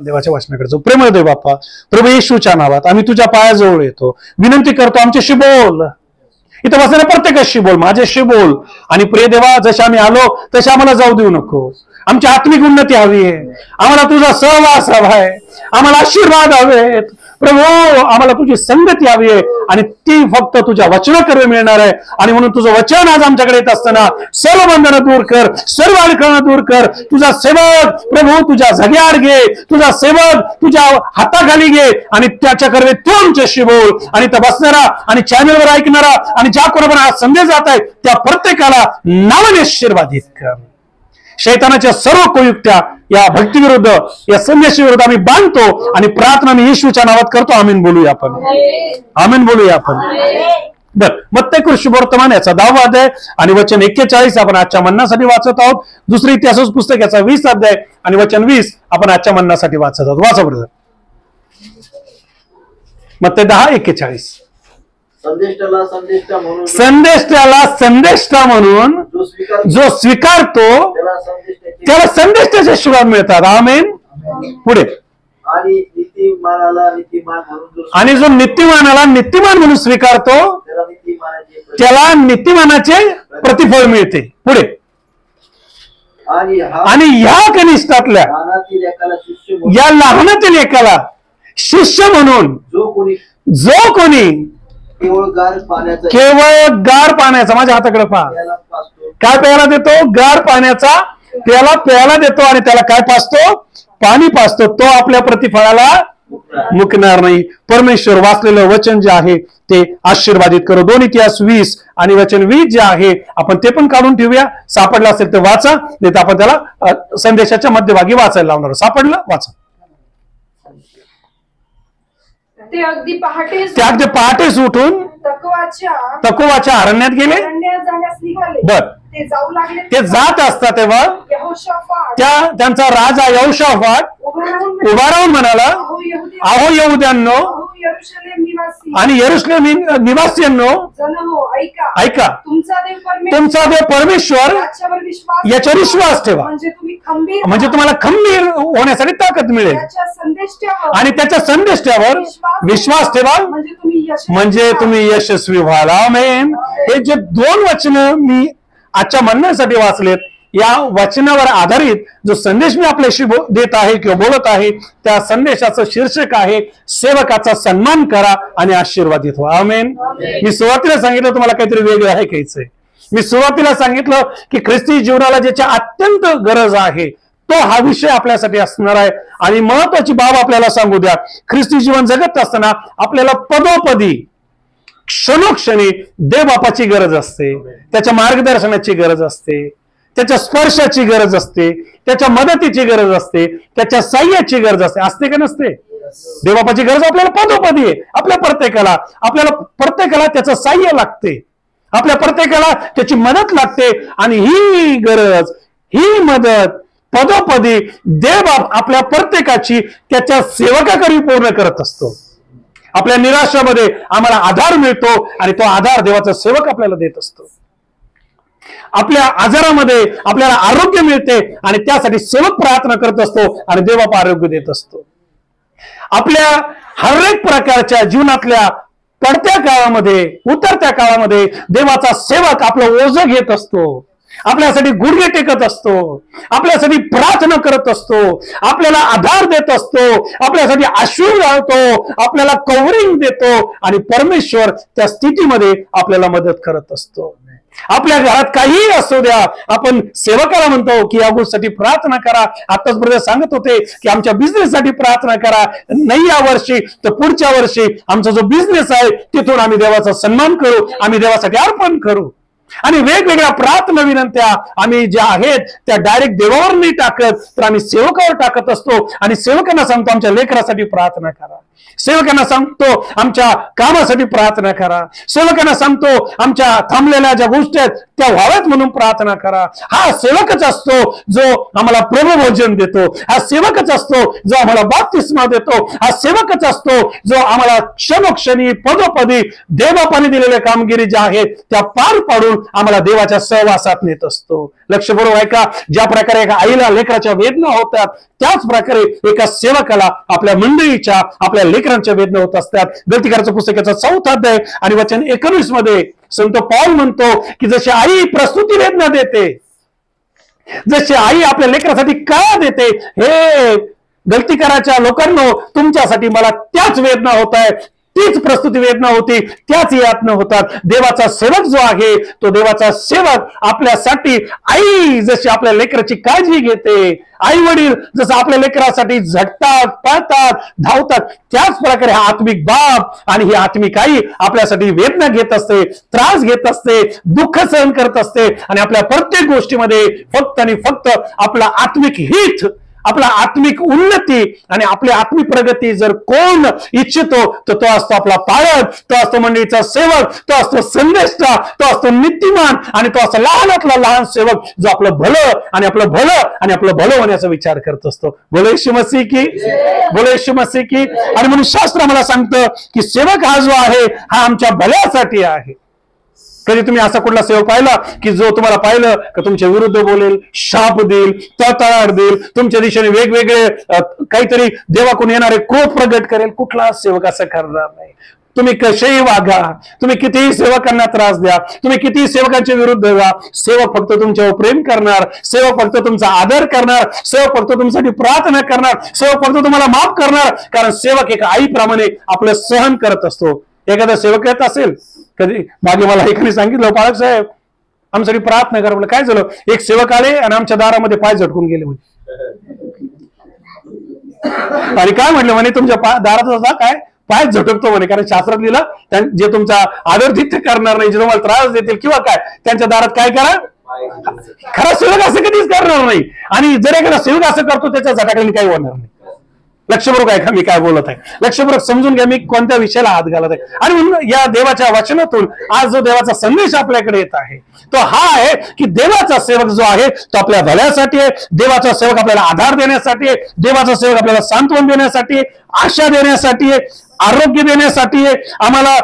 देवाच्या वचनाकडे जाऊ. प्रेमळ देव बाप्पा, प्रभू येशूच्या नावात आम्ही तुझ्या पायाजवळ येतो, विनंती करतो आमच्याशी बोल. इथं बसलेल्या प्रत्येकाशी बोल, माझ्याशी बोल. आणि प्रिय देवा, जसे आम्ही आलो तसे आम्हाला जाऊ देऊ नको. आमची आत्मिक उन्नती हवी आहे, आम्हाला तुझा सहवास हवा आहे, आम्हाला आशीर्वाद हवेत प्रभू, आम्हाला तुझी संगती हवी आहे आणि ती फक्त तुझ्या वचनाकरवी मिळणार आहे. आणि म्हणून तुझं वचन आज आमच्याकडे येत असताना सर्व बंधनं दूर कर, सर्व अडखळणं दूर कर. तुझा सेवक प्रभू तुझ्या झग्याआड घे, तुझा सेवक तुझ्या हाताखाली घे आणि त्याच्याकरवी तू आमच्याशी बोल. आणि त्या बसणारा आणि चॅनलवर ऐकणारा आणि ज्या कोणाला हा संदेश जात आहे त्या प्रत्येकाला नावाने आशीर्वादित कर. शैतानाच्या सर्व कुयुक्त्या या भक्तीविरुद्ध, या संदेशाविरुद्ध आम्ही बांधतो आणि प्रार्थना मी येशूच्या नावात करतो. आमीन बोलूया आपण, आमीन बोलूया आपण. बर, मत्ती कृषी वर्तमान याचा 10वा अध्याय आणि वचन 41 आपण आजच्या म्हणण्यासाठी वाचत आहोत. दुसरी इतिहास पुस्तक याचा 20 अध्याय आणि वचन 20 आपण आजच्या म्हणण्यासाठी वाचत आहोत. वाचा बरोबर. मत्ती 10:41. संदेष्टाला संदेष्टा म्हणून जो स्वीकारतो त्याला संदेष्टाचे आशीर्वाद मिळतात. आमेन. पुढे. आणि जो नीतिमानाला नीतिमान म्हणून स्वीकारतो त्याला नीतिमानाचे प्रतिफळ मिळते. पुढे. आणि ह्या कनिष्ठातल्या या लहानातील एकाला शिष्य म्हणून जो कोणी केवळ गार पाण्याचा, माझ्या हाताकडे पहा, काय प्यायला देतो? गार पाण्याचा त्याला प्यायला देतो आणि त्याला काय पाजतो? पाणी पाजतो. तो आपल्या प्रतिफळाला मुकणार नाही. परमेश्वर वाचलेलं वचन जे आहे ते आशीर्वादित करो. 2 इतिहास 20 आणि वचन 20 जे आहे आपण ते पण काढून ठेवूया. सापडलं असेल तर वाचा, नाही तर आपण त्याला संदेशाच्या मध्यभागी वाचायला लावणार. सापडलं? वाचा. ते अगदी पहाटेच उठून तकोवाच्या अरण्यात गेले. बर, ते जात असतात तेव्हा त्यांचा राजा यहोशाफाट उभा राहून म्हणाला, अहो यहूद्यांनो आणि यरूशलेम निवासियांनो, ऐका, तुमचा देव परमेश्वर याच्यावर विश्वास ठेवा, म्हणजे तुम्हाला खंबीर होण्यासाठी ताकद मिळेल. आणि त्याच्या संदेशावर विश्वास ठेवा म्हणजे तुम्ही यशस्वी व्हाल. आमेन. हे जे 2 वचन मी आजच्या म्हणण्यासाठी वाचलेत, या वचनावर आधारित जो संदेश मी आपल्याशी देत आहे किंवा बोलत आहे, त्या संदेशाचं शीर्षक आहे सेवकाचा सन्मान करा आणि आशीर्वादित व्हा. आमेन. मी सुरुवातीला सांगितलं तुम्हाला काहीतरी वेगळं आहे काहीच. मी सुरुवातीला सांगितलं की ख्रिस्ती जीवनाला ज्याची अत्यंत गरज आहे तो हा विषय आपल्यासाठी असणार आहे. आणि महत्वाची बाब आपल्याला सांगू द्या, ख्रिस्ती जीवन जगत असताना आपल्याला पदोपदी क्षणोक्षणी देव बापाची गरज असते, त्याच्या मार्गदर्शनाची गरज असते, त्याच्या स्पर्शाची गरज असते, त्याच्या मदतीची गरज असते, त्याच्या साह्याची गरज असते. असते का नसते? देवबापाची गरज आपल्याला पदोपदी आहे. आपल्या प्रत्येकाला त्याचं साह्य लागते, आपल्या प्रत्येकाला त्याची मदत लागते. आणि ही गरज, ही मदत पदोपदी देवबाप आपल्या प्रत्येकाची त्याच्या सेवकाकडे पूर्ण करत असतो. आपल्या निराशामध्ये आम्हाला आधार मिळतो आणि तो आधार देवाचा सेवक आपल्याला देत असतो. आपल्या आजारामध्ये आपल्याला आरोग्य मिळते आणि त्यासाठी सेवक प्रार्थना करत असतो आणि देवबाप आरोग्य देत असतो. आपल्या हर एक प्रकारच्या जीवनातल्या पडत्या काळामध्ये, उतरत्या काळामध्ये देवाचा सेवक आपलं ओझं घेत असतो, आपल्यासाठी गुडघे टेकत असतो, आपल्यासाठी प्रार्थना करत असतो, आपल्याला आधार देत असतो, आपल्यासाठी आशीर्वाद लावतो, आपल्याला कव्हरिंग देतो आणि परमेश्वर त्या स्थितीमध्ये आपल्याला मदत करत असतो. आपल्या घरात काहीही असू द्या, आपण सेवकाला म्हणतो की या गोष्टीसाठी प्रार्थना करा. आताच ब्रदर सांगत होते की आमच्या बिझनेससाठी प्रार्थना करा, नाही या वर्षी तर पुढच्या वर्षी आमचा जो बिझनेस आहे तिथून आम्ही देवाचा सन्मान करू, आम्ही देवासाठी अर्पण करू. आणि वेगवेगळ्या प्रार्थना विनंत्या आम्ही ज्या आहेत त्या डायरेक्ट देवावर नाही टाकत, तर आम्ही सेवकावर टाकत असतो. आणि सेवकांना सांगतो आमच्या लेकरासाठी प्रार्थना करा, सेवकांना सांगतो आमच्या कामासाठी प्रार्थना करा, सेवकांना सांगतो आमच्या थांबलेल्या ज्या गोष्टी आहेत त्या व्हाव्यात म्हणून प्रार्थना करा. हा सेवकच असतो जो आम्हाला प्रभुभोजन देतो, हा सेवकच असतो जो आम्हाला बाप्तिस्मा देतो, हा सेवकच असतो जो आम्हाला क्षणोक्षणी पदोपदी देवबापाने दिलेल्या कामगिरी ज्या आहेत त्या पार पाडून करून आम्हाला देवाच्या सहवासात नेत असतो. लक्ष बरोबर आहे का? ज्या प्रकारे एका आईला लेकराच्या वेदना होतात, त्याच प्रकारे एका सेवकाला आपल्या मंडळीच्या, आपल्या लेकरांच्या वेदना होत असतात. गलतीकाराच्या पुस्तकाचा 4 अध्याय आणि वचन 19 मध्ये संत पौल म्हणतो की जशी आई प्रसूती वेदना देते, जशी आई आपल्या लेकरासाठी का देते, हे गलतीकाराच्या लोकांनो, तुमच्यासाठी मला त्याच वेदना होत आहे, तीच प्रस्तुती वेदना होती, त्याच यातना होतात. देवाचा सेवक जो आहे, तो देवाचा सेवक आपल्यासाठी, आई जशी आपल्या लेकराची काळजी घेते, आई वडील जसं आपल्या लेकरासाठी झटतात, पळतात, धावतात, त्याच प्रकारे हा आत्मिक बाप आणि ही आत्मिक आई आपल्यासाठी वेदना घेत असते, त्रास घेत असते, दुःख सहन करत असते आणि आपल्या प्रत्येक गोष्टीमध्ये फक्त आणि फक्त आपला आत्मिक हित, आपला आत्मिक उन्नती आणि आपली आत्मिक प्रगती जर कोण इच्छितो, तर तो असतो आपला पालक, तो असतो मंडळीचा सेवक, तो असतो संदेष्टा, तो असतो नीतिमान आणि तो असतो लहानातला लहान सेवक, जो आपलं भलं आणि आपलं भलं आणि आपलं भलं होण्याचा विचार करत असतो. बोलो येशू मसीह की, बोलो येशू मसीह की. आणि म्हणून शास्त्र मला सांगतं की सेवक हा जो आहे, हा आमच्या भल्यासाठी आहे. कधी तुम्ही असा कुठला सेवक पाहिला की जो तुम्हाला पाहिलं का तुमच्या विरुद्ध बोलेल, शाप देईल, तळतळाट देईल, तुमच्या दिशेने वेगवेगळे काहीतरी देवाकडून येणारे क्रोध प्रगट करेल? कुठला सेवक असं करणार नाही. तुम्ही कसेही वागा, तुम्ही कितीही सेवकांना त्रास द्या, तुम्ही कितीही सेवकांच्या विरुद्ध जा, सेवक फक्त तुमच्यावर प्रेम करणार, सेवक फक्त तुमचा आदर करणार, सेवक फक्त तुमच्यासाठी प्रार्थना करणार, सेवक फक्त तुम्हाला माफ करणार. कारण सेवक एक आईप्रमाणे आपलं सहन करत असतो. एखादा सेवक येत असेल, कधी मागे मला एकाने सांगितलं, पालक साहेब आमच्यासाठी प्रार्थना करा. काय झालं? एक सेवक आले आणि आमच्या दारामध्ये पाय झटकून गेले म्हणे. आणि काय म्हटलं म्हणे, तुमच्या दारात जा काय पाय झटकतो म्हणे, कारण शास्त्रात लिहिलं जे तुमचा आदरातिथ्य करणार नाही, जे तुम्हाला त्रास देतील किंवा काय, त्यांच्या दारात काय करा. खरा सेवक असं कधीच करणार नाही. आणि जर एखादा सेवक असं करतो, त्याच्या झटाकडे काही होणार नाही. लक्षपूर्वक आहे का मी काय बोलत आहे? लक्षपूर्वक समजून घ्या मी कोणत्या विषयाला हात घालत आहे. आणि म्हणून या देवाच्या वचनातून आज जो देवाचा संदेश आपल्याकडे येत आहे, तो हा आहे की देवाचा सेवक जो आहे तो आपल्या भल्यासाठी आहे. देवाचा सेवक आपल्याला आधार देण्यासाठी आहे. देवाचा सेवक आपल्याला सांत्वन देण्यासाठी आहे, आशा देण्यासाठी आहे, आरोग्य देण्यासाठी आहे. आम्हाला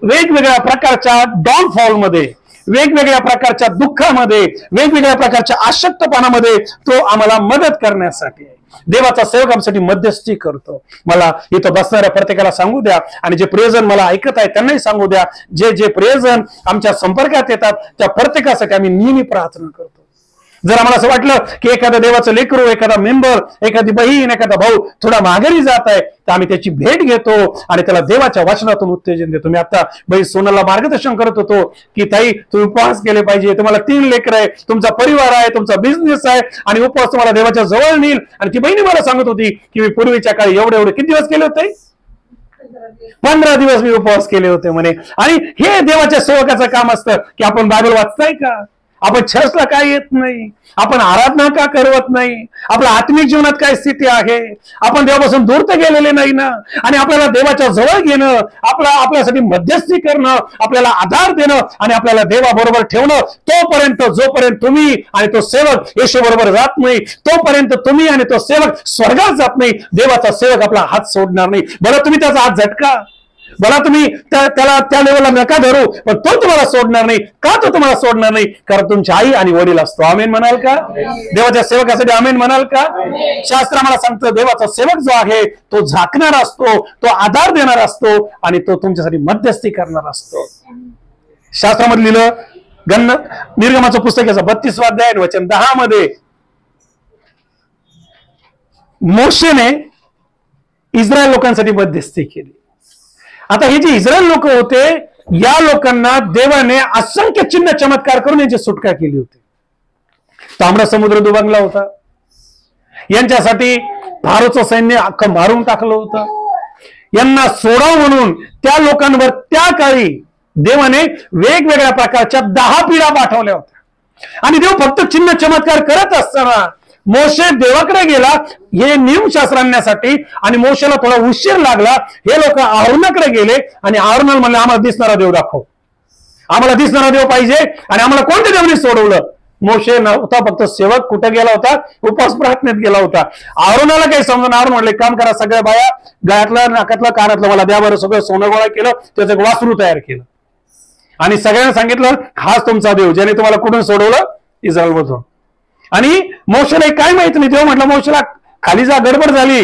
वेगवेगळ्या प्रकारच्या डाऊनफॉल मध्ये, वेगवेगळ्या प्रकारच्या दुःखामध्ये, वेगवेगळ्या प्रकारच्या आशक्तपणामध्ये तो आम्हाला मदत करण्यासाठी आहे. देवाचा सेवक आमच्यासाठी मध्यस्थी करतो. मला इथं बसणाऱ्या प्रत्येकाला सांगू द्या आणि जे प्रियजन मला ऐकत आहे त्यांनाही सांगू द्या, जे जे प्रियजन आमच्या संपर्कात येतात त्या प्रत्येकासाठी आम्ही नेहमी प्रार्थना करतो. जर आम्हाला असं वाटलं की एखाद्या देवाचं लेकरू, एखादा मेंबर, एखादी बहीण, एखादा भाऊ थोडा माघारी जात आहे, तर आम्ही त्याची भेट घेतो आणि त्याला देवाच्या वचनातून उत्तेजन देतो. मी आता बहीण सोनाला मार्गदर्शन करत होतो की ताई तुम्ही उपवास केले पाहिजे, तुम्हाला 3 लेकरं आहे, तुमचा परिवार आहे, तुमचा बिझनेस आहे आणि उपवास तुम्हाला देवाच्या जवळ नेईल. आणि ती बहिणी मला सांगत होती की मी पूर्वीच्या काळी एवढे किती दिवस केले होते? 15 दिवस मी उपवास केले होते म्हणे. आणि हे देवाच्या सेवकाचं काम असतं की आपण बायबल वाचताय का? आपण चर्चला काय येत नाही? आपण आराधना का करवत नाही? आपल्या आत्मिक जीवनात काय स्थिती आहे? आपण देवापासून दूर तर गेलेले नाही ना. आणि आपल्याला देवाच्या जवळ घेणं, आपल्यासाठी मध्यस्थी करणं, आपल्याला आधार देणं आणि आपल्याला देवाबरोबर ठेवणं, तोपर्यंत जोपर्यंत तुम्ही आणि तो सेवक येशू बरोबर जात नाही, तोपर्यंत तुम्ही आणि तो सेवक स्वर्गात जात नाही. देवाचा सेवक आपला हात सोडणार नाही. बरं तुम्ही त्याचा हात झटका, बघा तुम्ही त्याला त्या लेवलला नका धरू, पण तो तुम्हाला सोडणार नाही. का तो तुम्हाला सोडणार नाही? कारण तुमची आई आणि वडील असतो. आमेन म्हणाल का? देवाच्या सेवकासाठी आमेन म्हणाल का? शास्त्र आम्हाला सांगतं देवाचा सेवक जो आहे तो झाकणारा असतो, तो आधार देणारा असतो आणि तो तुमच्यासाठी मध्यस्थी करणारा असतो. शास्त्रामध्ये लिहिलं, निर्गमाचं पुस्तक याचा 32 अध्याय वचन 10 मध्ये मोशेने इस्रायल लोकांसाठी मध्यस्थी केली. आता हे जे इस्रायल लोक होते, या लोकांना देवाने असंख्य चिन्ह चमत्कार करून यांची सुटका केली होती. तांबडा समुद्र दुभांगला होता, यांच्यासाठी फारोचं सैन्य अख्खं मारून टाकलं होतं. यांना सोडाव म्हणून त्या लोकांवर त्या काळी देवाने वेगवेगळ्या प्रकारच्या 10 पिढ्या पाठवल्या होत्या. आणि देव फक्त चिन्ह चमत्कार करत असताना मोशे देवाकडे गेला हे नियमशास्त्र आणण्यासाठी, आणि मोशेला थोडा उशीर लागला. हे लोक आरोनाकडे गेले आणि आरोनाला म्हणले आम्हाला दिसणारा देव दाखव, आम्हाला दिसणारा देव पाहिजे. आणि आम्हाला कोणत्या देवाने सोडवलं? मोशे नव्हता फक्त सेवक, कुठे गेला होता? उपवास प्रार्थनेत गेला होता. आरोनाला काही समजून आरोन म्हणले काम करा, सगळ्या बाया गळ्यातलं, नाकातलं, कानातलं मला द्या बरं. सगळं सोनं गोळा केलं, त्याचं एक वासरू तयार केलं आणि सगळ्यांना सांगितलं हाच तुमचा देव ज्याने तुम्हाला कुठून सोडवलं, इस्रायल मधून. आणि मोशेला काय माहित नाही. देव म्हटलं मोशेला खाली जा, गडबड झाली,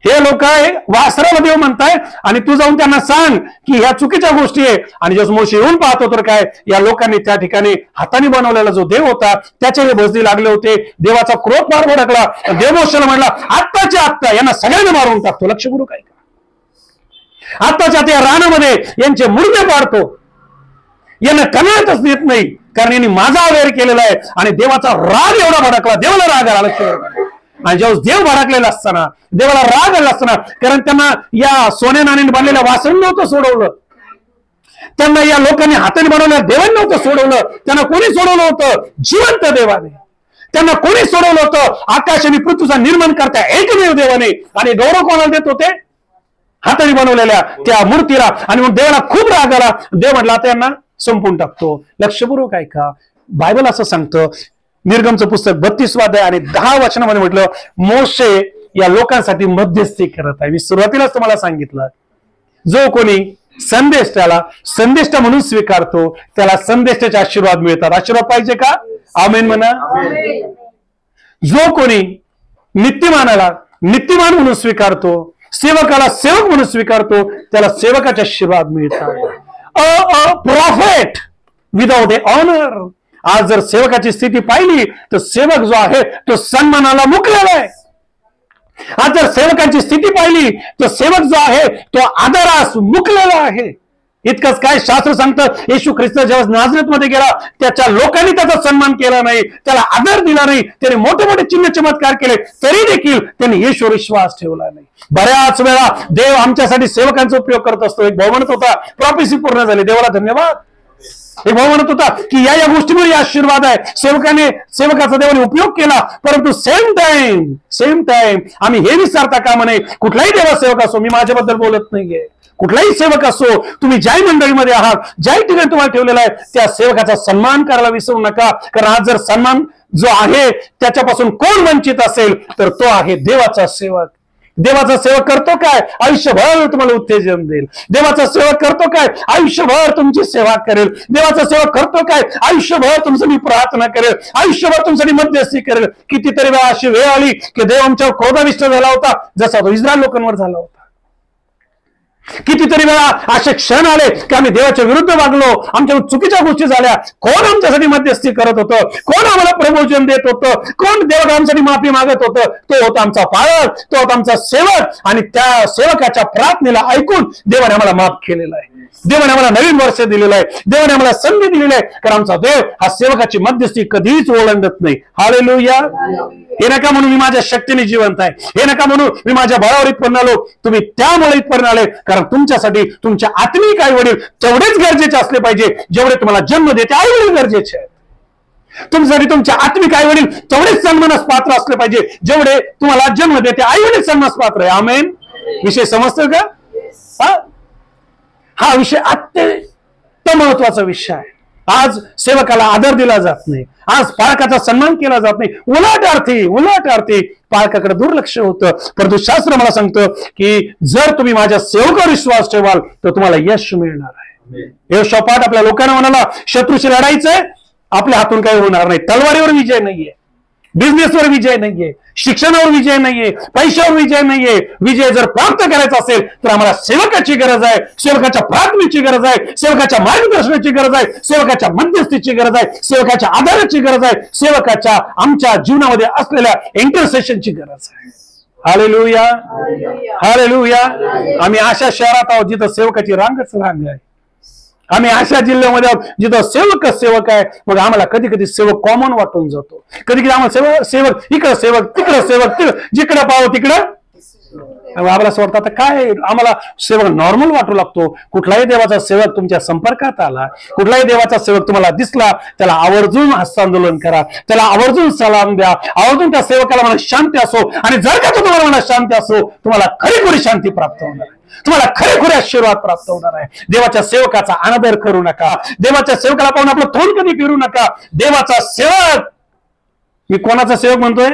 हे लोक वासराला देव म्हणताय आणि तू जाऊन त्यांना सांग की ह्या चुकीच्या गोष्टी आहे. आणि जसं मोशे येऊन पाहतो तर काय, या लोकांनी त्या ठिकाणी हाताने बनवलेला जो देव होता त्याचे भजनी लागले होते. देवाचा क्रोध फार भडकला. देव मोशेला म्हटला आत्ताच्या आत्ता यांना सगळ्यांना मारून टाकतो. लक्ष करू काय का, आत्ताच्या त्या रानामध्ये यांचे मुर्दे पाडतो, यांना कणातच देत नाही, कारण यांनी माझा अवेअर केलेला आहे. आणि देवाचा राग एवढा भडकला, देवाला राग आला. लक्ष. आणि जेव्हा देव भडकलेला असताना, देवाला राग आला असताना, कारण त्यांना या सोन्या नाण्याने बनलेल्या वासण नव्हतं सोडवलं, त्यांना या लोकांनी हाताने बनवलेल्या देवांनी नव्हतं सोडवलं, त्यांना कोणी सोडवलं होतं, जिवंत देवाने. त्यांना कोणी सोडवलं होतं, आकाश आणि पृथ्वीचा निर्माण करता एकमेव देवाने. आणि गौरव कोणाला देत होते, हाताने बनवलेल्या त्या मूर्तीला. आणि मग देवाला खूप राग आला. देव म्हटला आता यांना संपून टाकतो. लक्षपूर्वक आहे का, बायबल असं सांगतं, निर्गमचं पुस्तक 32 अध्याय आणि 10 वचनामध्ये म्हटलं मोशे या लोकांसाठी मध्यस्थी करत आहे. मी सुरुवातीलाच तुम्हाला सांगितलं, जो कोणी संदेष्टाला संदेष्टा म्हणून स्वीकारतो त्याला संदेष्टाचे आशीर्वाद मिळतात. आशीर्वाद पाहिजे का, आमेन म्हणा. जो कोणी नित्यमानाला नित्यमान म्हणून स्वीकारतो, सेवकाला सेवक म्हणून स्वीकारतो त्याला सेवकाचे आशीर्वाद मिळतात. अ प्रॉफिट विदाउट ए ऑनर. आज जर सेवकाची स्थिती पाहिली तर सेवक जो आहे तो सन्मानाला मुकलेला आहे. आज जर सेवकाची स्थिती पाहिली तर सेवक जो आहे तो आदरास मुकलेला आहे. इतकंच काय, शास्त्र सांगतं येशू ख्रिस्त जेव्हा नाझरेतमध्ये गेला त्याच्या लोकांनी त्याचा सन्मान केला नाही, त्याला आदर दिला नाही, त्याने मोठे मोठे चिन्ह चमत्कार केले, तरी देखील त्यांनी येशूवर विश्वास ठेवला नाही. बऱ्याच वेळा देव आमच्यासाठी सेवकांचा उपयोग करत असतो. एक भाऊ म्हणत होता, प्रॉफेसी पूर्ण झाली, देवाला धन्यवाद. एक भाऊ म्हणत होता की या गोष्टीमुळे आशीर्वाद आहे, सेवकाचा देवाने उपयोग केला, परंतु सेम टाइम आम्ही हे विचारता कामा नये, कुठलाही देवा सेवक असो, मी माझ्याबद्दल बोलत नाहीये, कुठलाही सेवक असो, तुम्ही ज्याही मंडळीमध्ये आहात, ज्याही ठिकाणी तुम्हाला ठेवलेला आहे त्या सेवकाचा सन्मान करायला विसरू नका. कारण आज जर सन्मान जो आहे त्याच्यापासून कोण वंचित असेल तर तो आहे देवाचा सेवक. देवाचा सेवक करतो काय, आयुष्यभर तुम्हाला उत्तेजन देईल. देवाचा सेवक करतो काय, आयुष्यभर तुमची सेवा करेल. देवाचा सेवक करतो काय, आयुष्यभर तुमची प्रार्थना करेल, आयुष्यभर तुमच्यासाठी मध्यस्थी करेल. कितीतरी वेळा अशी वेळ आली की देव आमच्यावर क्रोधाविष्ट झाला होता, जसा तो इस्रायल लोकांवर झाला होता. कितीतरी वेळा असे क्षण आले की आम्ही देवाच्या विरुद्ध वागलो, आमच्या चुकीच्या गोष्टी झाल्या. कोण आमच्यासाठी मध्यस्थी करत होतं, कोण आम्हाला प्रबोधन देत होतं, कोण देव आमच्यासाठी माफी मागत होतं, तो होता आमचा पालक, तो होता आमचा सेवक. आणि त्या सेवकाच्या प्रार्थनेला ऐकून देवाने आम्हाला माफ केलेला आहे, देवाने आम्हाला नवीन वर्ष दिलेलं आहे, देवाने आम्हाला संधी दिलेली आहे. कारण आमचा देव हा सेवकाची मध्यस्थी कधीच ओलांडत नाही. हालेलुया. हे नका म्हणून मी माझ्या शक्तीने जिवंत आहे, हे नका म्हणून मी माझ्या बळावर इथपर्यंत आलो, तुम्ही त्यामुळे इथपर्यंत आले. कारण तुमच्यासाठी तुमच्या आत्मिक आई वडील तेवढेच गरजेचे असले पाहिजे जेवढे तुम्हाला जन्म देते आई वडील गरजेचे आहेत. तुमच्यासाठी तुमच्या आत्मिक आई वडील तेवढेच सन्मानास पात्र असले पाहिजे जेवढे तुम्हाला जन्म देते आई वडील सन्मानास पात्र आहे. आमेन. विषय समजतो का? हा विषय अत्यंत महत्वाचा विषय आहे. आज सेवकाला आदर दिला जात नाही, आज पालकाचा सन्मान केला जात नाही, उलट अर्थी पालकाकडे दुर्लक्ष होतं. परंतु शास्त्र मला सांगतं की जर तुम्ही माझ्या सेवकावर विश्वास ठेवाल तर तुम्हाला यश मिळणार आहे. यहोशापाट आपल्या लोकांना म्हणाला, शत्रूशी लढायचंय, आपल्या हातून काही होणार नाही. तलवारीवर विजय नाहीये, बिझनेसवर विजय नाहीये, शिक्षणावर विजय नाहीये, पैशावर विजय नाहीये. विजय जर प्राप्त करायचा असेल तर आम्हाला सेवकाची गरज आहे, सेवकाच्या प्रार्थनेची गरज आहे, सेवकाच्या मार्गदर्शनाची गरज आहे, सेवकाच्या मध्यस्थीची गरज आहे, सेवकाच्या आधाराची गरज आहे, सेवकाच्या आमच्या जीवनामध्ये असलेल्या इंटरसेशनची गरज आहे. Hallelujah, hallelujah. आम्ही अशा शहरात आहोत जिथं सेवकाची रांगच रांग आहे. आम्ही अशा जिल्ह्यामध्ये आहोत जिथं सेवक आहे. मग आम्हाला कधी कधी सेवक कॉमन वाटून जातो, कधी कधी आम्हाला सेवक इकडं सेवक तिकडं सेवक, जिकडं पाहावं तिकडं. आम्हाला असं वाटतं आता काय, आम्हाला सेवक नॉर्मल वाटू लागतो. कुठलाही देवाचा सेवक तुमच्या संपर्कात आला, कुठलाही देवाचा सेवक तुम्हाला दिसला, त्याला आवर्जून हस्तांदोलन करा, त्याला आवर्जून सलाम द्या, आवर्जून त्या सेवकाला म्हणा शांती असो. आणि जर का तो तुम्हाला म्हणा शांती असो, तुम्हाला खरीखुरी शांती प्राप्त होणार आहे, तुम्हाला खरेखुरे आशीर्वाद प्राप्त होणार आहे. देवाच्या सेवकाचा अनादर करू नका, देवाच्या सेवकाला पाहून आपलं तोंड कधी फिरू नका. देवाचा सेवक, मी कोणाचा सेवक म्हणतोय,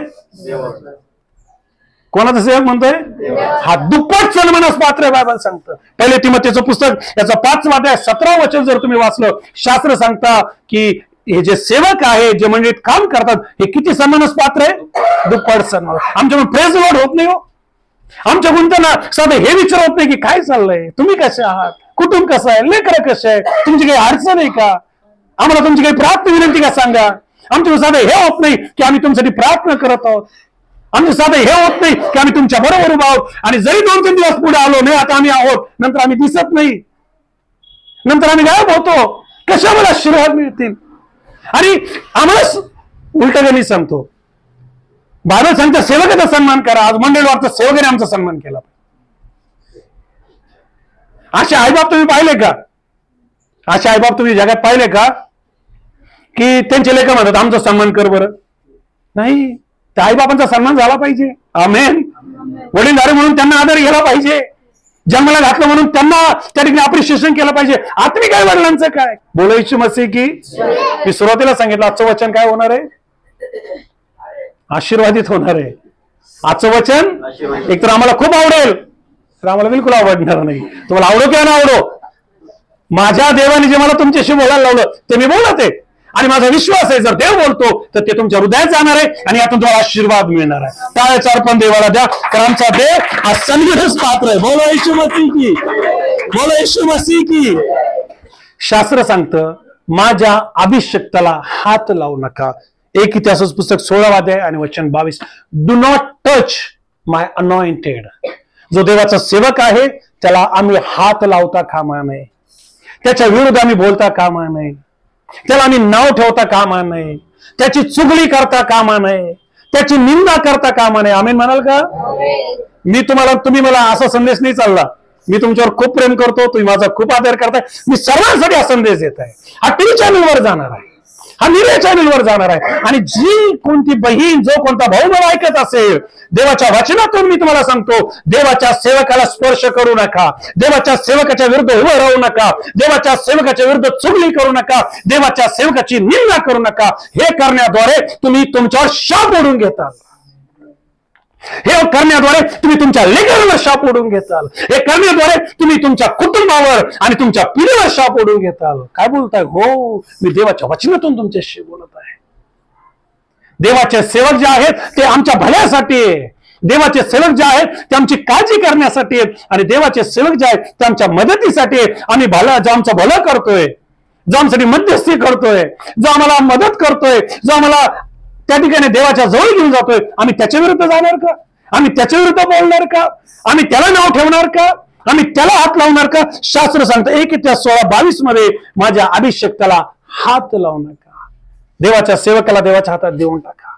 कोणाचा सेवक म्हणतोय? हा दुप्पट सन्मानास पात्र आहे बायबल सांगतं. पहिले तिमोथेचं पुस्तक याचा 5 अध्याय 17 वचन जर तुम्ही वाचलं, शास्त्र सांगता की हे जे सेवक आहे, जे मंडळीत काम करतात, हे किती सन्मानास पात्र आहे? दुप्पट सन्मान. आमच्याकडून प्रेज लॉर्ड होत नाही हो. आमच्याकडून त्यांना साधं हे विचारत नाही की काय चाललंय, तुम्ही कसे आहात, कुटुंब कसं आहे, लेकरं कसे आहे, तुमची काही अडचण आहे का, आम्हाला तुमची काही प्रार्थना विनंती का सांगा. आमच्याकडून साधं हे होत नाही की आम्ही तुमच्यासाठी प्रार्थना करत आहोत. आमचं साधं हे होत नाही की आम्ही तुमच्या बरोबर उभा आहोत आणि जरी 2-3 दिवस पुढे आलो नाही, आता आम्ही आहोत, नंतर आम्ही दिसत नाही, नंतर आम्ही गायब होतो. कशाला आशीर्वाद मिळतील? आणि आम्हाला उलट गणित सांगतो, बायबल सांगतं सेवकाचा सन्मान करा. आज मंडळी वाटतं सेवकाने आमचा सन्मान केला. असे आईबाप तुम्ही पाहिले का? असे आईबाप तुम्ही जगात पाहिले का की त्यांचे लेकरं म्हणतात आमचा सन्मान कर बरं? नाही, त्या आईबापांचा सन्मान झाला पाहिजे. आमेन. वडीलधारे म्हणून त्यांना आदर गेला पाहिजे. जन्माला घातलं म्हणून त्यांना त्या ठिकाणी अप्रिशिएशन केलं पाहिजे. आत्मिक आई वडिलांचं काय? बोलायची मसी की मी सुरुवातीला सांगितलं आजचं वचन काय होणार आहे? आशीर्वादित होणार आहे. आजचं वचन एकतर आम्हाला खूप आवडेल, तर आम्हाला बिलकुल आवडणार नाही. तुम्हाला आवडो किंवा ना आवडो, माझ्या देवाने जे मला तुमच्याशी बोलायला लावलं ते मी बोलत आहे. आणि माझा विश्वास आहे जर देव बोलतो तर ते तुमच्या हृदयात जाणार आहे आणि यातून तुम्हाला आशीर्वाद मिळणार आहे. टाळ्याचा अर्पण देवाला द्या, कारण आमचा देव हा सन्मानास पात्र आहे. बोलो येशू मसीह की, बोलो येशू मसीह की. शास्त्र सांगतं माझ्या अभिषक्ताला हात लावू नका. 1 इतिहास पुस्तक 16 अध्याय आणि वचन 22. Do not touch my anointed. जो देवाचा सेवक आहे त्याला आम्ही हात लावता कामा नये, त्याच्या विरुद्ध आम्ही बोलता कामा नये, त्याला आम्ही नाव ठेवता कामा नये, त्याची चुगली करता कामा नये, त्याची निंदा करता कामा नये. आमेन म्हणाल का? तुम्ही मला असा संदेश नाही चालला. मी तुमच्यावर खूप प्रेम करतो, तुम्ही माझा खूप आदर करताय. मी सर्वांसाठी हा संदेश देत आहे. हा टीव्ही चॅनलवर जाणार आहे, हा निर्णय चॅनलवर जाणार आहे. आणि जी कोणती बहीण, जो कोणता भाऊ मला ऐकत असेल, देवाच्या वचनातून मी तुम्हाला सांगतो, देवाच्या सेवकाला स्पर्श करू नका, देवाच्या सेवकाच्या विरुद्ध उभं राहू नका, देवाच्या सेवकाच्या विरुद्ध चुगली करू नका, देवाच्या सेवकाची निंदा करू नका. हे करण्याद्वारे तुम्ही तुमच्यावर शाप ओढून घेताल. हे करण्याद्वारे तुम्ही तुमच्या लेकरांना शाप ओढून घेताल. हे करण्याद्वारे तुम्ही तुमच्या कुटुंबावर आणि तुमच्या पिढीवर शाप ओढून घेताल. काय बोलताय? हो, मी देवाच्या वचनातून तुमच्याशी बोलत आहे. देवाचे सेवक जे आहेत ते आमच्या भल्यासाठी आहे. देवाचे सेवक जे आहेत ते आमची काळजी करण्यासाठी आहेत. आणि देवाचे सेवक जे आहेत ते आमच्या मदतीसाठी आहेत. आम्ही जो आमचं भलं करतोय, जो आमच्यासाठी मध्यस्थी करतोय, जो आम्हाला मदत करतोय, जो आम्हाला त्या ठिकाणी देवाच्या जवळ घेऊन जातोय, आम्ही त्याच्या विरुद्ध जाणार का? आम्ही त्याच्या विरुद्ध बोलणार का? आम्ही त्याला नाव ठेवणार का? आम्ही त्याला हात लावणार का? शास्त्र सांगतं 1 इतिहास 16:22 मध्ये माझ्या अभिषेक्ताला हात लावू नका. देवाच्या सेवकाला देवाच्या हातात देऊन टाका.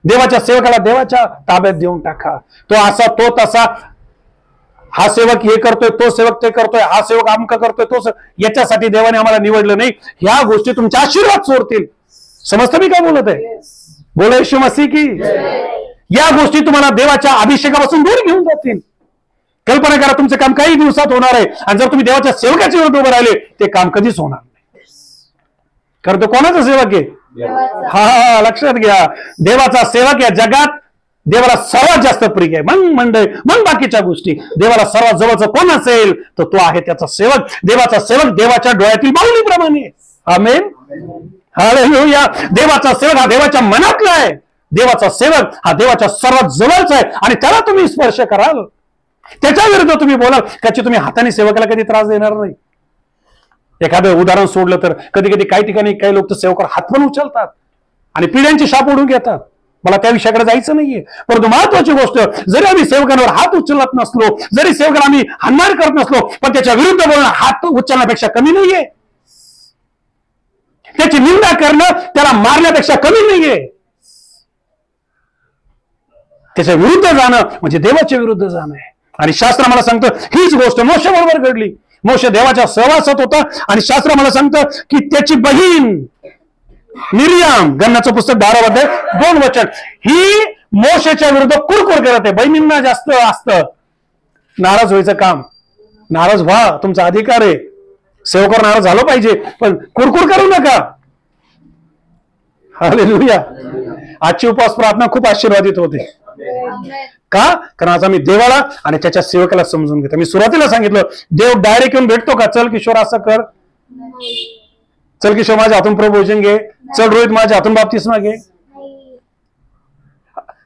देवाच्या सेवकाला देवाच्या ताब्यात देऊन टाका. तो असा तो तसा, हा सेवक हे करतोय, तो सेवक ते करतोय, हा सेवक आमका करतोय, तो याच्यासाठी देवाने आम्हाला निवडलं नाही. ह्या गोष्टी तुमच्या आशीर्वाद चोरतील. समजतं मी काय बोलत आहे? बोलो येशू मसीह की. या गोष्टी तुम्हाला देवाच्या अभिषेकापासून दूर घेऊन जातील. कल्पना करा, तुमचं काम काही दिवसात होणार आहे आणि जर तुम्ही देवाच्या सेवकाच्या विरुद्ध उभे राहिले ते काम कधीच होणार नाही. कारण तो कोणाचा सेवक आहे? हा, लक्षात घ्या. देवाचा सेवक या जगात देवाला सर्वात जास्त प्रिय आहे. मग मंडळ, मग बाकीच्या गोष्टी. देवाला सर्वात जवळचं कोण असेल तर तो आहे त्याचा सेवक. देवाचा सेवक देवाच्या डोळ्यातील बाहुलीप्रमाणे. आमेन. हालेलुया. देवाचा सेवक हा देवाच्या मनातला आहे. देवाचा सेवक हा देवाच्या सर्वात जवळचा आहे आणि त्याला तुम्ही स्पर्श कराल, त्याच्या विरुद्ध तुम्ही बोलाल. त्याची तुम्ही हाताने सेवकाला कधी त्रास देणार नाही. एखादं उदाहरण सोडलं तर कधी कधी काही ठिकाणी काही लोक तर सेवकावर हात पण उचलतात आणि पिढ्यांची शाप ओढून घेतात. मला त्या विषयाकडे जायचं नाहीये, परंतु महत्वाची गोष्ट, जरी आम्ही सेवकांवर हात उचलत नसलो, जरी सेवकाला आम्ही हाणमार करत नसलो, पण त्याच्या विरुद्ध बोलणं हात उचलण्यापेक्षा कमी नाहीये. त्याची निंदा करणं त्याला मारण्यापेक्षा कमी नाहीये. त्याच्या विरुद्ध जाणं म्हणजे देवाच्या विरुद्ध जाणं आहे. आणि शास्त्र मला सांगतं हीच गोष्ट मोशे बरोबर घडली. मोशे देवाच्या सहवासात होता आणि शास्त्र मला सांगतं की त्याची बहीण मिरियाम, गणनाचं पुस्तक 12 अध्याय 2 वचन, ही मोशेच्या विरुद्ध कुरकुर करत आहे. बहिणींना जास्त असतं नाराज व्हायचं काम. नाराज व्हा, तुमचा अधिकार आहे. सेवकावर नाराज झालं पाहिजे, पण कुरकुर करू नका. हालेलुया. आजची उपवास प्रार्थना खूप आशीर्वादित होते. का? कारण आज आम्ही देवाला आणि त्याच्या सेवकाला समजून घेतो. मी सुरुवातीला सांगितलं, देव डायरेक्ट येऊन भेटतो का? चल किशोर असं कर, चल किशोर माझ्या हातून प्रभोजन घे, चल रोहित माझ्या हातून बाप्तिस्मा घे.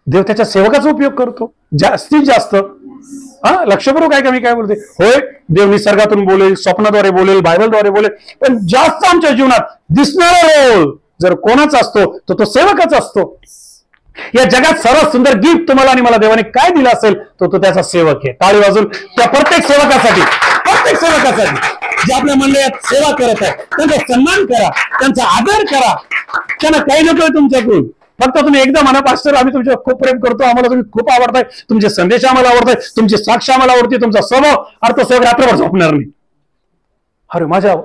देव त्याच्या सेवकाचा उपयोग करतो जास्तीत जास्त. लक्षपूर्वक काय का मी काय बोलते? होय, देव निसर्गातून बोलेल, स्वप्नाद्वारे बोलेल, बायबलद्वारे बोलेल, पण जास्त आमच्या जीवनात दिसणारा रोल जर कोणाचा असतो तर तो सेवकाचा असतो. या जगात सर्वात सुंदर गिफ्ट तुम्हाला आणि मला देवाने काय दिलं असेल तो तो त्याचा सेवक आहे. टाळी वाजून त्या प्रत्येक सेवकासाठी जे आपल्या मंडळात सेवा करत आहे त्यांचा सन्मान करा, त्यांचा आदर करा. त्यांना काही नको तुमच्याकडून, फक्त तुम्ही एकदा म्हणा, पास्टर आम्ही तुमच्या खूप प्रेम करतो, आम्हाला तुम्ही खूप आवडताय, तुमचे संदेश आम्हाला आवडताय, तुमची साक्ष आम्हाला आवडते, तुमचा स्वभाव सेवक रात्रभर झोपणार नाही. अरे माझ्या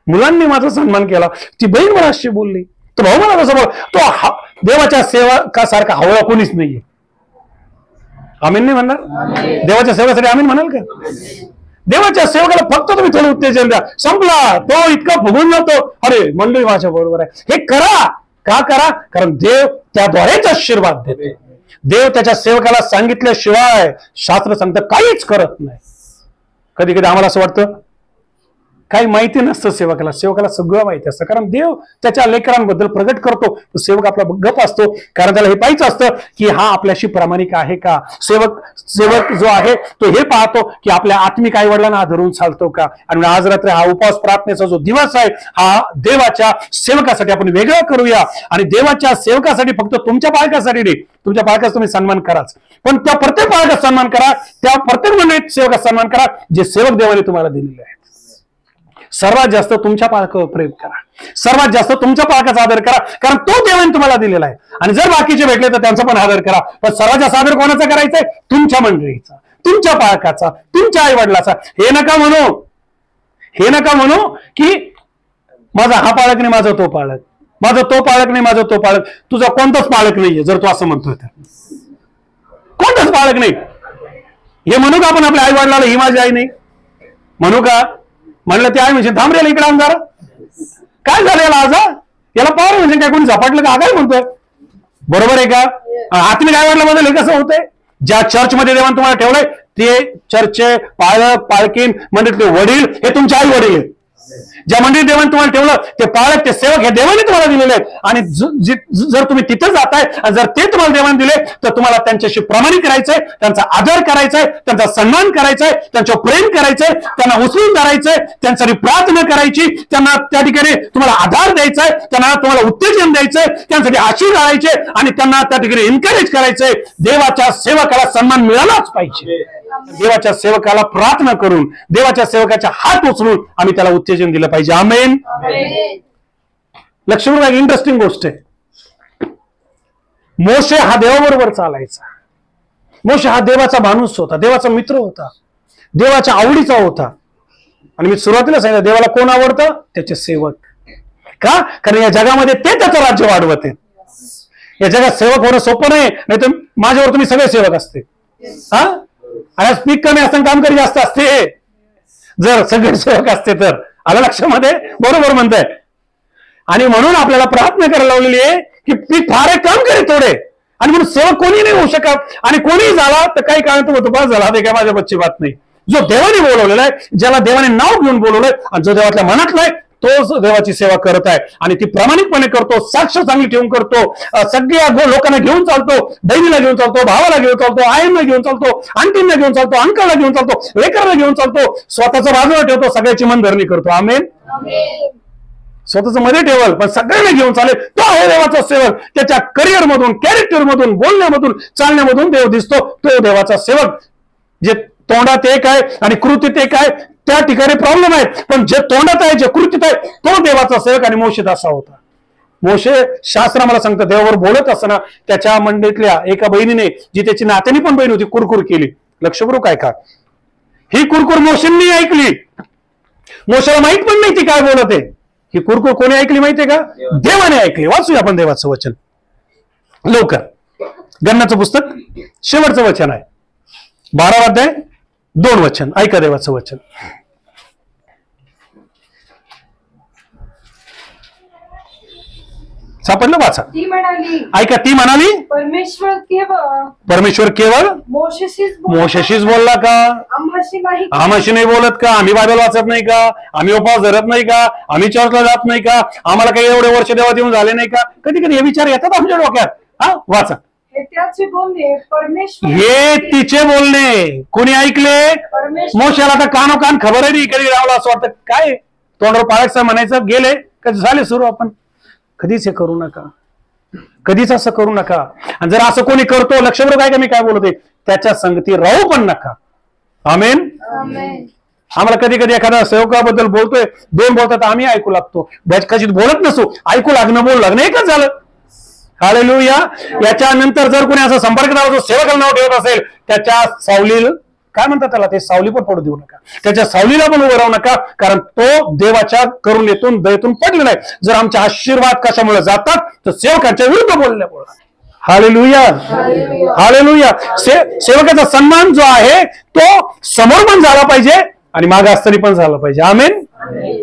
मुलांनी माझा सन्मान केला, ती बहीण मला अशी बोलली, तो भाऊ मला कसं बोल. तो देवाच्या सेवकासारखा हवळा कोणीच नाहीये. आमीन नाही म्हणणार? देवाच्या सेवकासाठी आमीन म्हणाल का? देवाच्या सेवकाला फक्त तुम्ही थोडं उत्तेजन द्या, संपला. तो इतका फुगून जातो, अरे मंडळी माझ्या बरोबर आहे. हे करा. का करा? कारण देव त्याद्वारेच आशीर्वाद देतो. देव त्याच्या सेवकाला सांगितल्याशिवाय शास्त्र सांगतं काहीच करत नाही. कधी कधी आम्हाला असं वाटतं काही माहिती नसतं सेवकाला सगळं माहिती असतं, कारण देव त्याच्या लेकरांबद्दल प्रगट करतो. सेवक आपला गप असतो, कारण त्याला हे पाहायचं असतं की हा आपल्याशी प्रामाणिक आहे का. सेवक जो आहे तो हे पाहतो की आपल्या आत्मिक आई वडिलांना धरून चालतो का. आणि आज रात्री हा उपवास प्रार्थनेचा जो दिवस आहे हा देवाच्या सेवकासाठी आपण वेगळा करूया. आणि देवाच्या सेवकासाठी फक्त तुमच्या पालकासाठी नाही, तुमच्या पालकाचा तुम्ही सन्मान कराच, पण त्या प्रत्येक पालकाचा सन्मान करा, त्या प्रत्येक मंडळीत सेवकाचा सन्मान करा जे सेवक देवाने तुम्हाला दिलेले आहे. सर्वात जास्त तुमच्या पालकावर प्रेम करा, सर्वात जास्त तुमच्या पालकाचा आदर करा, कारण तो देवाने तुम्हाला दिलेला आहे. आणि जर बाकीचे भेटले तर त्यांचा पण आदर करा, पण सर्वात जास्त आदर कोणाचा करायचा? तुमच्या मंडळीचा, तुमच्या पालकाचा, तुमच्या आई वडिलाचा. हे नका म्हणू की माझा हा पालक नाही, माझा तो पालक, माझा तो पालक नाही, माझा तो पालक. तुझा कोणताच पालक नाहीये जर तू असं म्हणतोय तर. कोणताच पालक नाही. हे म्हणू का आपण आपल्या आई वडिलाला ही माझी आई नाही म्हणू का? म्हणलं ते आहे म्हणजे थांब रे इकडे आमदार, काय झालं याला आज? याला पावर म्हणजे काय कोणी झपाटलं का? काय म्हणतोय? बरोबर आहे का? आत्मिक आई वडिलांबद्दल हे कसं होतंय? ज्या चर्चमध्ये देवाने तुम्हाला ठेवलंय ते चर्चचे पालक पालकीन मंडळीतले वडील हे तुमचे आई वडील आहेत. ज्या मंडळीत देवाने तुम्हाला ठेवलं ते पालक ते सेवक हे देवाने तुम्हाला दिलेले आहेत. आणि जर तुम्ही तिथे जाताय आणि जर ते तुम्हाला देवाने दिले तर तुम्हाला त्यांच्याशी प्रामाणिक करायचंय, त्यांचा आदर करायचाय, त्यांचा सन्मान करायचाय, त्यांच्यावर प्रेम करायचंय, त्यांना उचलून धरायचंय, त्यांच्यासाठी प्रार्थना करायची, त्यांना त्या ठिकाणी तुम्हाला आधार द्यायचाय, तुम्हाला उत्तेजन द्यायचंय, त्यांच्यासाठी आशीर्वाद द्यायचे आणि त्यांना त्या ठिकाणी एनकरेज करायचंय. देवाच्या सेवकाला सन्मान मिळालाच पाहिजे. देवाच्या सेवकाला प्रार्थना करून देवाच्या सेवकाच्या हात उचलून आम्ही त्याला उत्तेजन दिलं पाहिजे. आमेन. लक्ष एक इंटरेस्टिंग गोष्ट आहे. मोशे हा देवाबरोबर चालायचा. मोशे हा देवाचा माणूस होता, देवाचा मित्र होता, देवाच्या आवडीचा होता. आणि मी सुरुवातीला सांगितलं देवाला कोण आवडतं? त्याचे सेवक. का? कारण या जगामध्ये ते त्याचं राज्य वाढवत आहे. या जगात सेवक होणं सोपं नाही तर माझ्यावर तुम्ही सगळे सेवक असते. आणि पीक कमी असताना कामकरी जास्त असते. जर सगळे सेवक असते तर. आलं लक्षामध्ये? बरोबर म्हणताय. आणि म्हणून आपल्याला प्रार्थना करायला लावलेली आहे की पीक फार आहे, कामकरी थोडे. आणि म्हणून सेवक कोणी नाही होऊ शकत. आणि कोणी झाला तर काही काळ तो बस झाला, ते काय माझ्या बच्ची बात नाही. जो देवाने बोलवलेला आहे, ज्याला देवाने नाव घेऊन बोलवलंय आणि जो देवातल्या मनातला आहे तो देवाची सेवा करत आहे. आणि ती प्रामाणिकपणे करतो, साक्ष चांगली ठेवून करतो, सगळ्या लोकांना घेऊन चालतो, बहिणीला घेऊन चालतो, भावाला घेऊन चालतो, आईंना घेऊन चालतो, आंटींना घेऊन चालतो, अंकलला घेऊन चालतो, लेकरांना घेऊन चालतो, स्वतःचा बाजूला ठेवतो, सगळ्याची मनधरणी करतो. आमेन. स्वतःच मध्ये ठेवल पण सगळ्यांना घेऊन चालेल. तो आहे देवाचा सेवक. त्याच्या करिअर मधून, कॅरेक्टर मधून, बोलण्यामधून, चालण्यामधून देव दिसतो. तो देवाचा सेवक. जे तोंडात एक आहे आणि कृतीत एक आहे त्या ठिकाणी प्रॉब्लेम आहे, पण जे तोंडात आहे, जे कृतीत आहे तो देवाचा सेवक. आणि मोशे असा होता. मोशे शास्त्र मला सांगतं देवावर बोलत असताना त्याच्या मंडळीतल्या एका बहिणीने, जी त्याची नात्याने पण बहीण होती, कुरकुर केली. लक्षपूर्वक ऐका. ही कुरकुर मोशेंनी ऐकली. मोशेला माहित पण नाही ती काय बोलत आहे. ही कुरकुर कोणी ऐकली माहितीये का? देवाने ऐकली. वाचूया आपण देवाचं वचन लवकर. गणनाचं पुस्तक शेवटचं वचन आहे, 12 अध्याय 2 वचन. ऐका देवाचं वचन. सापडलं, वाचा. ती म्हणाली, ऐका, ती म्हणाली परमेश्वर केवळ मोशेशीच बोलला का? आम्हाशी नाही. आम्हाशी नाही बोलत का? आम्ही बायबल वाचत नाही का? आम्ही उपवास धरत नाही का? आम्ही चर्चला जात नाही का? आम्हाला काही एवढे वर्ष देवात येऊन झाले नाही का? कधी कधी हे विचार येतात आमच्या डोक्यात. हा, वाचा. हे तिचे बोलणे कोणी ऐकले? मोशेला तर कानोकान खबर आहे, कधी रावला असं वाटतं काय तोंडावर पाळायचं म्हणायचं, गेले कधी झाले सुरू. आपण कधीच हे करू नका, कधीच असं करू नका. आणि जर असं कोणी करतो, लक्षपूर्वक काय का मी काय बोलतोय, त्याच्या संगती राहू पण नका. आमेन. आम्हाला कधी कधी एखाद्या सेवकाबद्दल बोलतोय, दोन बोलतात, आम्ही ऐकू लागतो. कधी बोलत नसू, ऐकू लागणं बोल लागणं एकच झालं. हालेलुया. याच्यानंतर जर कोणी असा संपर्क झाला, जो सेवकाला नाव ठेवत असेल, त्याच्या सावलीला काय म्हणतात त्याला, ते सावली पण पडू देऊ नका, त्याच्या सावलीला पण उभं राहू नका, कारण तो देवाच्या करुणेतून दयेतून पडलेला आहे. जर आमचे आशीर्वाद कशामुळे जातात, तर सेवकांच्या विरुद्ध बोलण्यामुळे. Hallelujah, hallelujah. सेवकाचा सन्मान जो आहे तो समोर पण झाला पाहिजे आणि मागे असताना पण झाला पाहिजे. आमेन.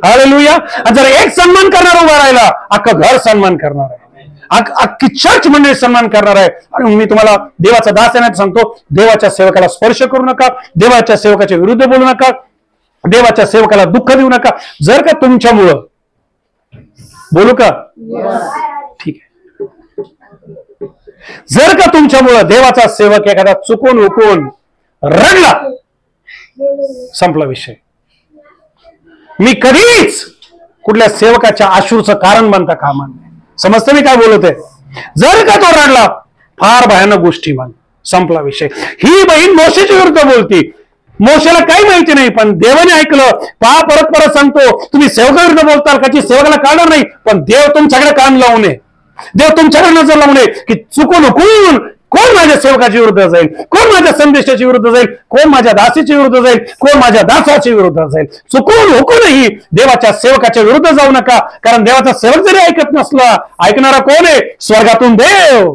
हालेलुया. आणि जर एक सन्मान करणार उभा राहिला, अख्खं घर सन्मान करणार आहे, अख्खी चर्च मंडळी सन्मान करणार आहे. आणि मी तुम्हाला देवाचा दास आहे सांगतो, देवाच्या सेवकाला स्पर्श करू नका, देवाच्या सेवकाच्या विरुद्ध बोलू नका, देवाच्या सेवकाला दुःख देऊ नका. जर का तुमच्यामुळं, बोलू का? ठीक आहे. जर का तुमच्यामुळं देवाचा सेवक एखादा चुकून उकून रडला, संपला विषय. मी कधीच कुठल्या सेवकाच्या अश्रूचं कारण बनता कामा नये. समजतं मी काय बोलत आहे? जर का तो रडला, फार भयानक गोष्टी मान, संपला विषय. ही बहीण मोशेच्या विरुद्ध बोलती, मोशेला काही माहिती नाही, पण देवाने ऐकलं. पहा, परत परत सांगतो, तुम्ही सेवकाविरुद्ध बोलताल का सेवकाला कळणार नाही, पण देव तुमच्याकडे कान लावू नये, देव तुमच्याकडे नजर लावू नये, की चुकून हुकून कोण माझ्या सेवकाच्या विरुद्ध जाईल, कोण माझ्या संदेशाच्या विरुद्ध जाईल, कोण माझ्या दासीच्या विरुद्ध जाईल, कोण माझ्या दासाच्या विरुद्ध जाईल. चुकून हुकूनही देवाच्या सेवकाच्या विरुद्ध जाऊ नका, कारण देवाचा सेवक जरी ऐकत नसला, ऐकणारा कोण आहे? स्वर्गातून देव.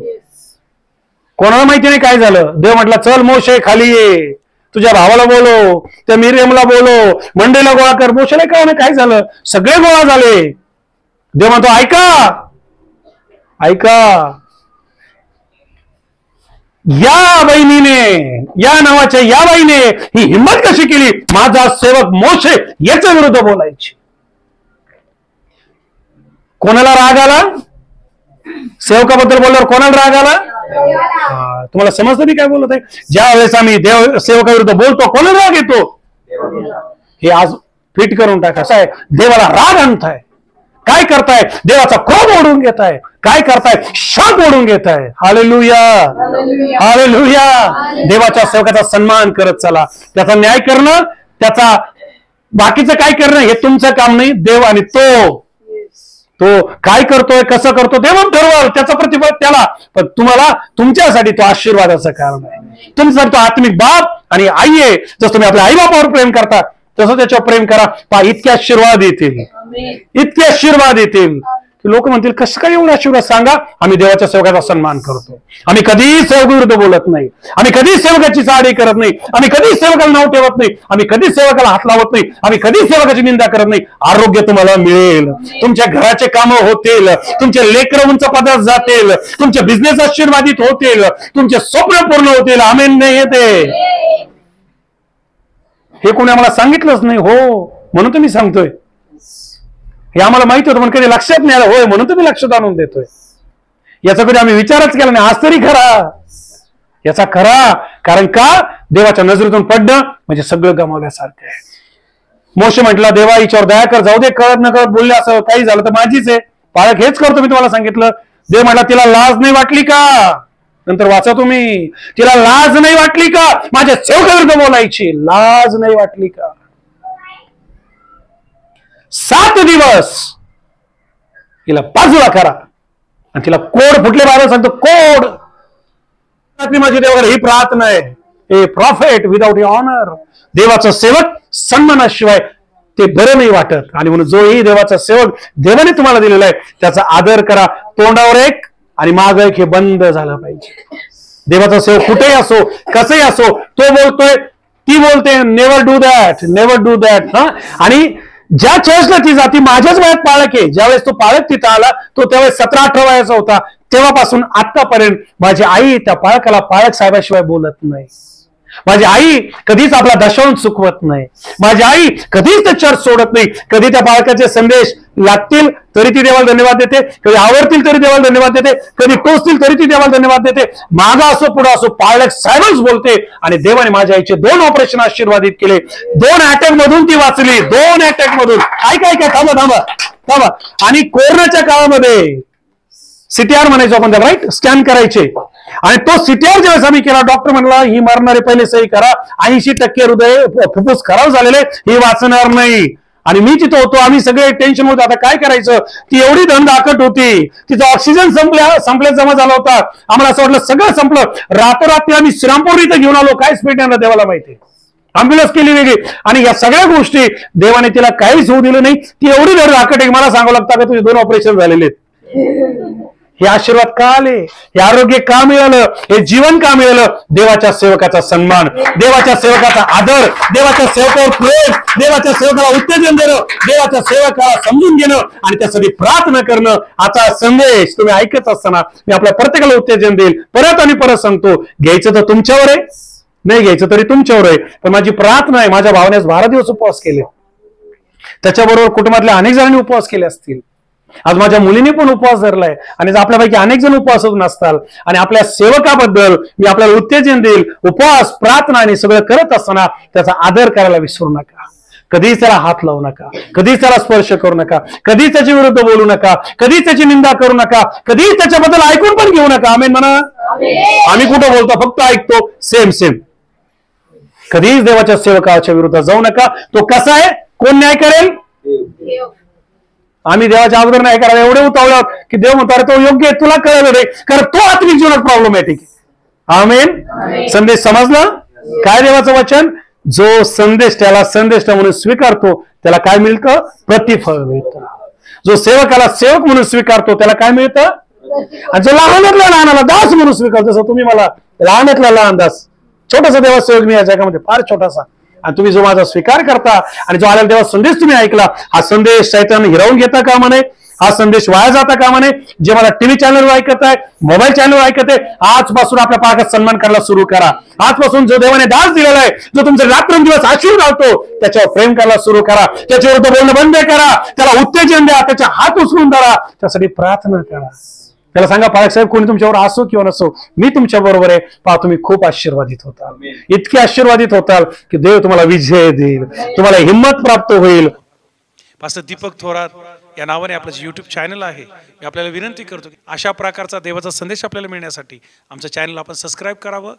कोणाला माहिती नाही काय झालं. देव म्हटलं, चल मोशे खाली ये, तुझ्या भावाला बोलो, त्या मिरियमला बोलो, मंडईला गोळा कर. मोशेला काय काय झालं? सगळे गोळा झाले. देव म्हणतो, ऐका ऐका, या बहिणीने, या नावाच्या या बाईने ही हिंमत कशी केली माझा सेवक मोशे याच्या विरुद्ध बोलायची? कोणाला राग आला? सेवकाबद्दल बोलल्यावर कोणाला राग आला? तुम्हाला समजतं मी काय बोलत आहे? ज्या वेळेस आम्ही देव सेवकाविरुद्ध बोलतो, कोणाला राग येतो? हे आज फिट करून टाका. असं आहे, देवाला राग आणताय, काय करताय? देवाचा क्रोध ओढून घेताय, काय करताय? शाप ओढून घेताय. Hallelujah, hallelujah. देवाच्या सेवकाचा सन्मान करत चला. त्याचा न्याय करणं, त्याचा बाकीचं काय करणं हे तुमचं काम नाही. देव आणि तो काय करतोय, कसं करतो, देव ठरवाल, त्याचं प्रतिफळ त्याला. पण तुम्हाला तुमच्यासाठी तो आशीर्वादाचं कारण आहे. तुमच्यासाठी तो आत्मिक बाप आणि आई आहे. जसं तुम्ही आपल्या आई बापावर प्रेम करता, तसं त्याच्यावर प्रेम करा. पहा, इतके आशीर्वाद येतील, इतके आशीर्वाद येतील. लोक म्हणतील, कसं काय एवढा आशीर्वाद? सांगा. आम्ही देवाच्या सेवकाचा सन्मान करतो, आम्ही कधीही सेवकाविरुद्ध बोलत नाही, आम्ही कधीच सेवकाची चाडी करत नाही, आम्ही कधीच सेवकाला नाव ठेवत नाही, आम्ही कधीच सेवकाला हात लावत नाही, आम्ही कधीच सेवकाची निंदा करत नाही. आरोग्य तुम्हाला मिळेल, तुमच्या घराचे कामं होतील, तुमचे लेकरं उंच पदात जातील, तुमचे बिझनेस आशीर्वादित होतील, तुमचे स्वप्न पूर्ण होतील. आमेन नाही येते? हे कोणी आम्हाला सांगितलंच नाही. हो, म्हणून तुम्ही सांगतोय. हे आम्हाला माहिती होतं, पण कधी लक्षात नाही आलं. होय, म्हणून तुम्ही लक्षात आणून देतोय. याचा कधी आम्ही विचारच केला नाही. आज तरी खरा, याचा खरा. कारण का? देवाच्या नजरेतून पडणं म्हणजे सगळं गमावल्यासारखं आहे. मोशे म्हटला, देवा हिच्यावर दया कर, जाऊ दे, कळत न कळत बोलले, असं काही झालं तर माझीच आहे, पाळक हेच करतो मी तुम्हाला सांगितलं. देव म्हटला, तिला लाज नाही वाटली का? नंतर वाचा तुम्ही, तिला लाज नाही वाटली का माझ्या सेवकाविरुद्ध बोलायची? लाज नाही वाटली का? 7 दिवस तिला बाजूला करा आणि तिला कोड फुटले. बाबा सांगतो, कोड माझी देवाकडे ही प्रार्थना आहे. ए प्रॉफिट विदाउट ऑनर, देवाचा सेवक सन्मानाशिवाय ते बरं नाही वाटत. आणि म्हणून जोही देवाचा सेवक देवाने तुम्हाला दिलेला आहे त्याचा आदर करा. तोंडावर एक आणि माग एक हे बंद झालं पाहिजे. देवाचा सेवक कुठेही असो, कसंही असो, तो बोलतोय, ती बोलते, never do that, never do that. आणि ज्या चर्चला ती जाती माझ्याच वयात पाळक आहे. ज्यावेळेस तो पाळक तिथं आला तो त्यावेळेस 17-18 वयाचा होता. तेव्हापासून आतापर्यंत माझी आई त्या पाळकाला पाळक साहेबाशिवाय बोलत नाही. माझी आई कधीच आपला दशांश चुकवत नाही. माझी आई कधीच ते चर्च सोडत नाही. कधी त्या बाळकाचे संदेश लागतील तरी ती देवाला धन्यवाद देते, कधी आवडतील तरी देवाला धन्यवाद देते, कधी टोचतील तरी ती देवाला धन्यवाद देते. मागा असो पुढे असो पाळक साहेबच बोलते. आणि देवाने माझ्या आईचे 2 ऑपरेशन आशीर्वादित केले. 2 अटॅक मधून ती वाचली. 2 अटॅक मधून. काय थांबा. आणि कोरोनाच्या काळामध्ये सीटीआर म्हणायचो आपण त्याला, राईट, स्कॅन करायचे. आणि तो सीटीआर ज्यावेळेस आम्ही केला, डॉक्टर म्हणला ही मरणारे पहिले सही करा, 80% हृदय फुफ्फुस खराब झालेले, ही वाचणार नाही. आणि मी तिथं होतो, आम्ही सगळे टेन्शन होतो, आता काय करायचं. ती एवढी धनदाकट होती, तिचा ऑक्सिजन संपल्यात जमा झाला होता. आम्हाला असं वाटलं सगळं संपलं. रातोरात्री आम्ही श्रीरामपूर इथं घेऊन आलो. काय स्पीड आहे देवाला माहिती. अँब्युलन्स केली वेगळी. आणि या सगळ्या गोष्टी देवाने तिला काहीच होऊ दिलं नाही. ती एवढी धनदाकट आहे, मला सांगावं लागतं का तुझे 2 ऑपरेशन झालेले आहेत. हे आशीर्वाद का आले, हे आरोग्य का मिळालं, हे जीवन का मिळालं. देवाच्या सेवकाचा सन्मान, देवाच्या सेवकाचा आदर, देवाच्या सेवकावर प्रेम, देवाच्या सेवकाला उत्तेजन देणं, देवाच्या सेवकाला समजून घेणं आणि त्यासाठी प्रार्थना करणं. आता संदेश तुम्ही ऐकत असताना मी आपल्या प्रत्येकाला उत्तेजन देईल. परत आणि परत सांगतो, घ्यायचं तर तुमच्यावर आहे, नाही घ्यायचं तरी तुमच्यावर आहे. पण माझी प्रार्थना आहे, माझ्या भावाने 12 दिवस उपवास केले, त्याच्याबरोबर कुटुंबातल्या अनेक जणांनी उपवास केले असतील. आज माझ्या मुलीने पण उपवास धरलाय. आणि आपल्यापैकी अनेक जण उपवास नसतात. आणि आपल्या सेवकाबद्दल मी आपल्याला उत्तेजन देईल. उपवास, प्रार्थना आणि सगळं करत असताना त्याचा आदर करायला विसरू नका. कधीच त्याला हात लावू नका, कधीच त्याला स्पर्श करू नका, कधीच त्याच्या विरुद्ध बोलू नका, कधीच त्याची निंदा करू नका, कधीच त्याच्याबद्दल ऐकून पण घेऊ नका. आमेन म्हणा. आम्ही कुठं बोलतो, फक्त ऐकतो. सेम. कधीच देवाच्या सेवकाच्या विरुद्ध जाऊ नका. तो कसा आहे, कोण न्याय करेल. आम्ही देवाच्या अगोदर नाही करायला एवढे उतावळे आहोत की देव म्हणतो अरे तो योग्य आहे, तुला कळलं रे, कारण तो आत्मिक जीवनात प्रॉब्लेमॅटिक आहे. आमेन. संदेश समजला काय देवाचं वचन. जो संदेश त्याला संदेश म्हणून स्वीकारतो त्याला काय मिळतं, प्रतिफळ मिळतं. जो सेवकाला सेवक म्हणून स्वीकारतो त्याला काय मिळतं. आणि जो लहानातल्या लहानाला दास म्हणून स्वीकारतो, जसं तुम्ही मला लहानातला लहान दास, छोटासा देवा सेवक मी या जगामध्ये, फार छोटासा. आणि तुम्ही जो माझा स्वीकार करता आणि जो आलेला देवा संदेश तुम्ही ऐकला, हा संदेश शैतान हिरावून घेता कामा नये, हा संदेश वाया जाता कामा नये. जे मला टीव्ही चॅनलवर ऐकत आहे, मोबाईल चॅनलवर ऐकत आहे, आजपासून आपल्या पालकात सन्मान करायला सुरू करा. आजपासून जो देवाने दास दिलेला आहे, जो तुमचा रात्रंदिवस आशीर्वाद लावतो, त्याच्यावर प्रेम करायला सुरू करा. त्याच्यावर बोलणं बंद करा, त्याला उत्तेजन द्या, त्याच्या हात उचलून धरा, त्यासाठी प्रार्थना करा. त्याला सांगा पालक साहेब कोणी तुमच्यावर असो किंवा नसो, मी तुमच्या बरोबर आहे. पहा तुम्ही खूप आशीर्वादित होताल, इतके आशीर्वादित होताल की देव तुम्हाला विजय देईल, तुम्हाला हिंमत प्राप्त होईल. पास्टर दीपक थोरात या नावाने आपलं जे YouTube चॅनल आहे, मी आपल्याला विनंती करतो की अशा प्रकारचा देवाचा संदेश आपल्याला मिळण्यासाठी आमचं चॅनल आपण सबस्क्राईब करावं.